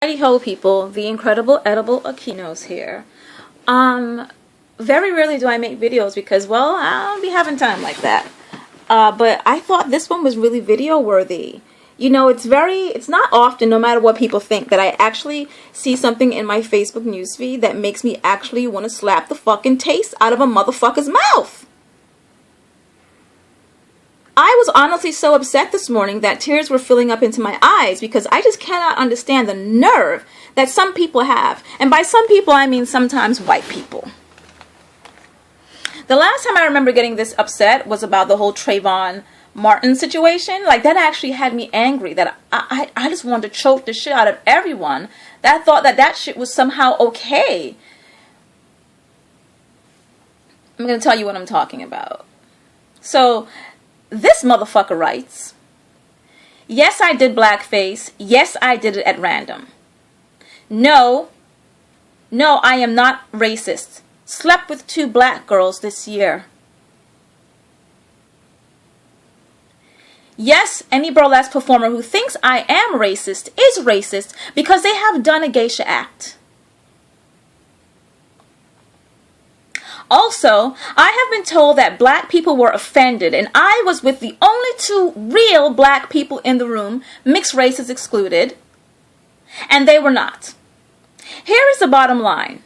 Howdy ho people, the incredible edible Akinos here. Very rarely do I make videos because, well, I don't be having time like that. But I thought this one was really video worthy. You know, it's not often, no matter what people think, that I actually see something in my Facebook newsfeed that makes me actually want to slap the fucking taste out of a motherfucker's mouth. I was honestly so upset this morning that tears were filling up into my eyes because I just cannot understand the nerve that some people have. And by some people, I mean sometimes white people. The last time I remember getting this upset was about the whole Trayvon Martin situation. Like, that actually had me angry, that I just wanted to choke the shit out of everyone that thought that shit was somehow okay. I'm going to tell you what I'm talking about. So, this motherfucker writes, "Yes, I did blackface. Yes, I did it at random. No, I am not racist. Slept with 2 black girls this year. Yes, any burlesque performer who thinks I am racist is racist because they have done a geisha act. Also, I have been told that black people were offended, and I was with the only 2 real black people in the room, mixed races excluded, and they were not. Here is the bottom line.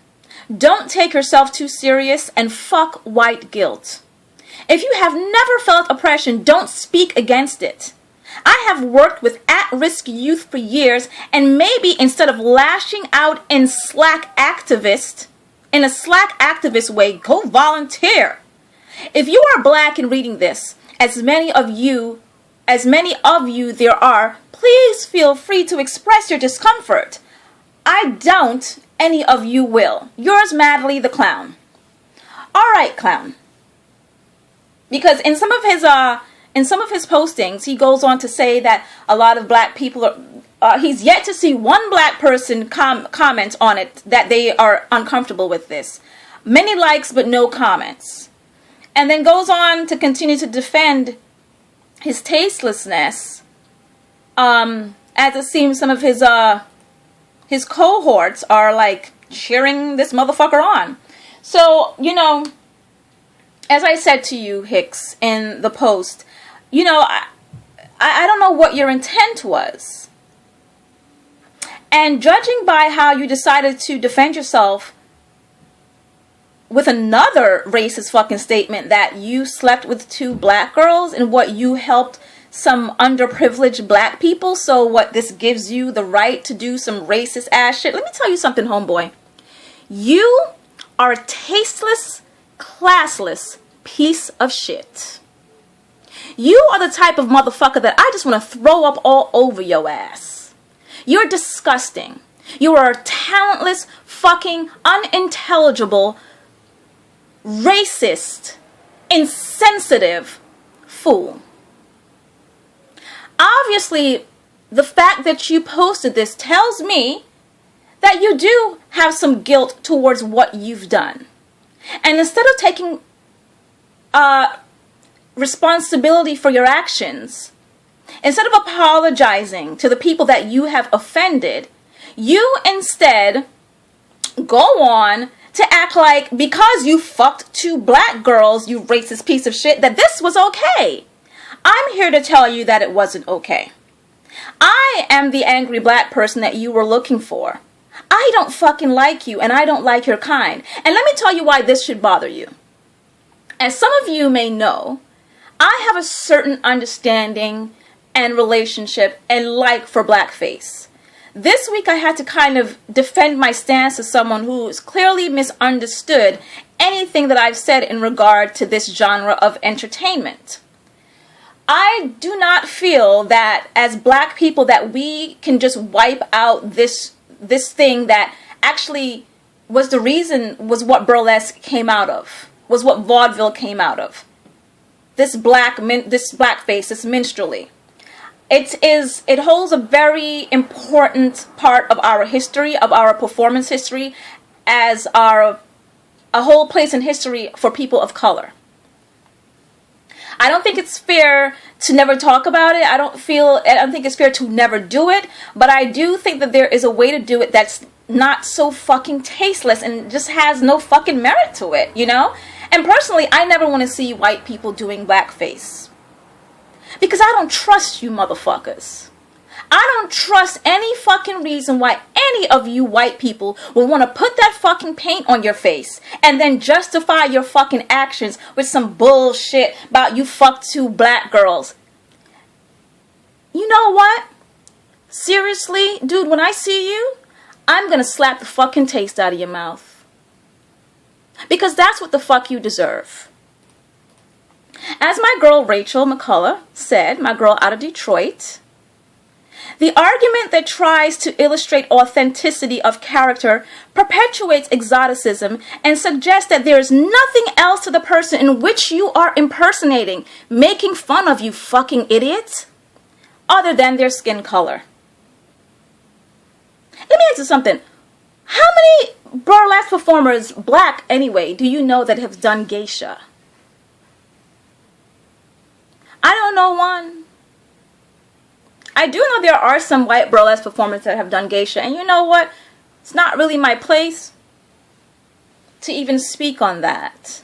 Don't take yourself too serious and fuck white guilt. If you have never felt oppression, don't speak against it. I have worked with at-risk youth for years, and maybe instead of lashing out in a slack activist way, go volunteer. If you are black and reading this, as many of you there are, please feel free to express your discomfort. I don't, any of you will. Yours madly, the clown." All right, clown. Because in some of his postings, he goes on to say that a lot of black people he's yet to see one black person comment on it that they are uncomfortable with this. Many likes, but no comments. And then goes on to continue to defend his tastelessness, as it seems some of his cohorts are like cheering this motherfucker on. So, you know, as I said to you, Hicks, in the post, you know, I don't know what your intent was. And judging by how you decided to defend yourself with another racist fucking statement that you slept with 2 black girls and what you helped some underprivileged black people, so what this gives you the right to do some racist ass shit. Let me tell you something, homeboy. You are a tasteless, classless piece of shit. You are the type of motherfucker that I just want to throw up all over your ass. You're disgusting. You are a talentless, fucking, unintelligible, racist, insensitive fool. Obviously, the fact that you posted this tells me that you do have some guilt towards what you've done. And instead of taking responsibility for your actions, instead of apologizing to the people that you have offended, you instead go on to act like because you fucked 2 black girls, you racist piece of shit, that this was okay. I'm here to tell you that it wasn't okay. I am the angry black person that you were looking for. I don't fucking like you, and I don't like your kind. And let me tell you why this should bother you. As some of you may know, I have a certain understanding and relationship and like for blackface. This week I had to kind of defend my stance as someone who's clearly misunderstood anything that I've said in regard to this genre of entertainment. I do not feel that as black people that we can just wipe out this thing that actually was the reason, was what burlesque came out of, was what vaudeville came out of. This blackface, this minstrelly. It holds a very important part of our history, of our performance history, as a whole place in history for people of color. I don't think it's fair to never talk about it. I don't think it's fair to never do it. But I do think that there is a way to do it that's not so fucking tasteless and just has no fucking merit to it, you know? And personally, I never want to see white people doing blackface. Because I don't trust you motherfuckers. I don't trust any fucking reason why any of you white people would want to put that fucking paint on your face and then justify your fucking actions with some bullshit about you fucked 2 black girls. You know what? Seriously, dude, when I see you, I'm gonna slap the fucking taste out of your mouth. Because that's what the fuck you deserve. As my girl Rachel McCullough said, my girl out of Detroit, the argument that tries to illustrate authenticity of character perpetuates exoticism and suggests that there is nothing else to the person in which you are impersonating, making fun of, you fucking idiots, other than their skin color. Let me ask you something. How many burlesque performers, black anyway, do you know that have done geisha? I don't know one. I do know there are some white burlesque performers that have done geisha, and you know what? It's not really my place to even speak on that.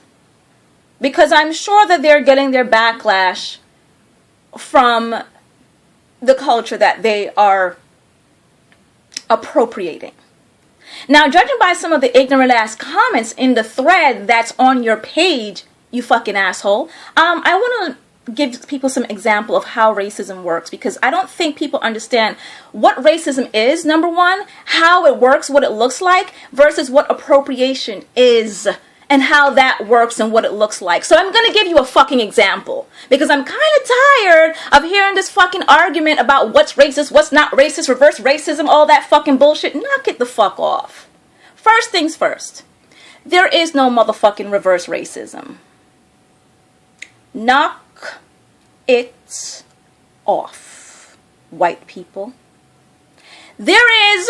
Because I'm sure that they're getting their backlash from the culture that they are appropriating. Now, judging by some of the ignorant ass comments in the thread that's on your page, you fucking asshole, I want to give people some example of how racism works, because I don't think people understand what racism is, number one, how it works, what it looks like, versus what appropriation is and how that works and what it looks like. So I'm going to give you a fucking example, because I'm kind of tired of hearing this fucking argument about what's racist, what's not racist, reverse racism, all that fucking bullshit. Knock it the fuck off. First things first, there is no motherfucking reverse racism. Knock it off, white people. There is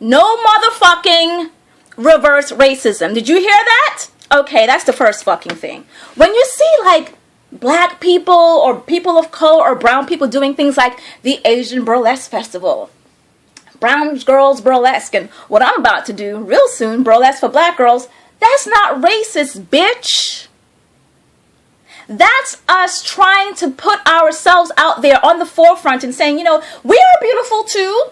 no motherfucking reverse racism. Did you hear that? Okay, that's the first fucking thing. When you see like black people or people of color or brown people doing things like the Asian Burlesque Festival, Brown Girls Burlesque, and what I'm about to do real soon, Burlesque for Black Girls, that's not racist, bitch. That's us trying to put ourselves out there on the forefront and saying, you know, we are beautiful too.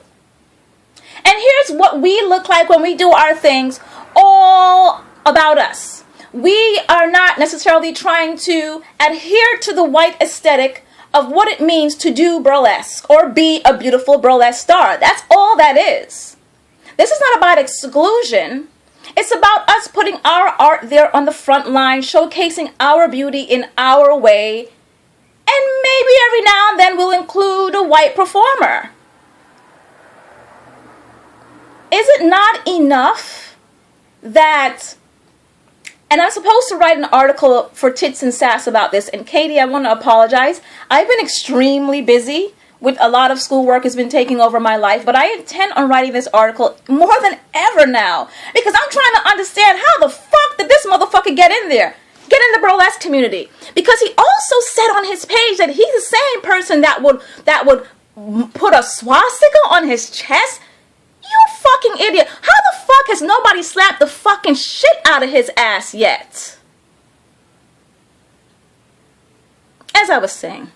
And here's what we look like when we do our things, all about us. We are not necessarily trying to adhere to the white aesthetic of what it means to do burlesque or be a beautiful burlesque star. That's all that is. This is not about exclusion. It's about us putting our art there on the front line, showcasing our beauty in our way, and maybe every now and then we'll include a white performer. Is it not enough that, and I'm supposed to write an article for Tits and Sass about this, and Katie, I want to apologize. I've been extremely busy with a lot of schoolwork has been taking over my life, but I intend on writing this article more than ever now, because I'm trying to understand how the fuck did this motherfucker get in there, get in the burlesque community, because he also said on his page that he's the same person that would put a swastika on his chest. You fucking idiot. How the fuck has nobody slapped the fucking shit out of his ass yet? As I was saying,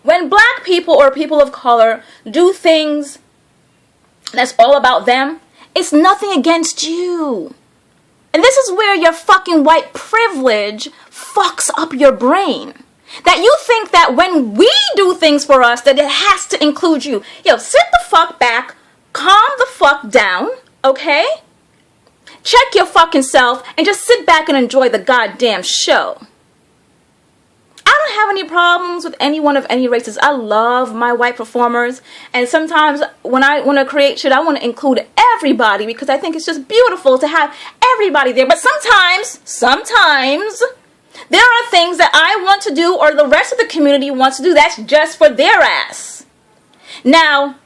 when black people or people of color do things that's all about them, it's nothing against you. And this is where your fucking white privilege fucks up your brain. That you think that when we do things for us, that it has to include you. Yo, sit the fuck back, calm the fuck down, okay? Check your fucking self and just sit back and enjoy the goddamn show. I don't have any problems with anyone of any races. I love my white performers, and sometimes when I want to create shit, I want to include everybody because I think it's just beautiful to have everybody there. But sometimes there are things that I want to do or the rest of the community wants to do that's just for their ass. Now,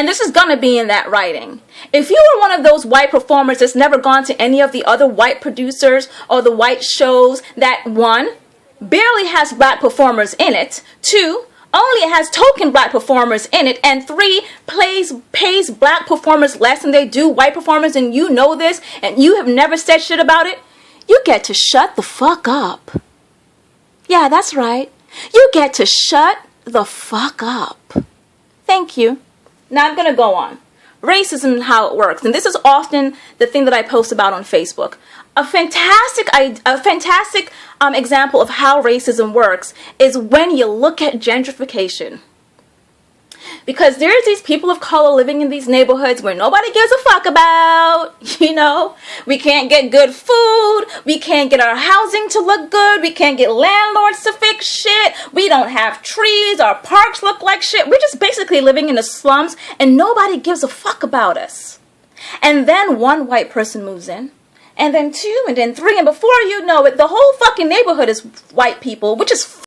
And this is gonna be in that writing. If you were one of those white performers that's never gone to any of the other white producers or the white shows that, one, barely has black performers in it, two, only has token black performers in it, and three, pays black performers less than they do white performers, and you know this, and you have never said shit about it, you get to shut the fuck up. Yeah, that's right. You get to shut the fuck up. Thank you. Now I'm going to go on. Racism and how it works. And this is often the thing that I post about on Facebook. A fantastic example of how racism works is when you look at gentrification. Because there's these people of color living in these neighborhoods where nobody gives a fuck about, you know. We can't get good food. We can't get our housing to look good. We can't get landlords to fix shit. We don't have trees. Our parks look like shit. We're just basically living in the slums and nobody gives a fuck about us. And then one white person moves in. And then two, and then three, and before you know it, the whole fucking neighborhood is white people, which is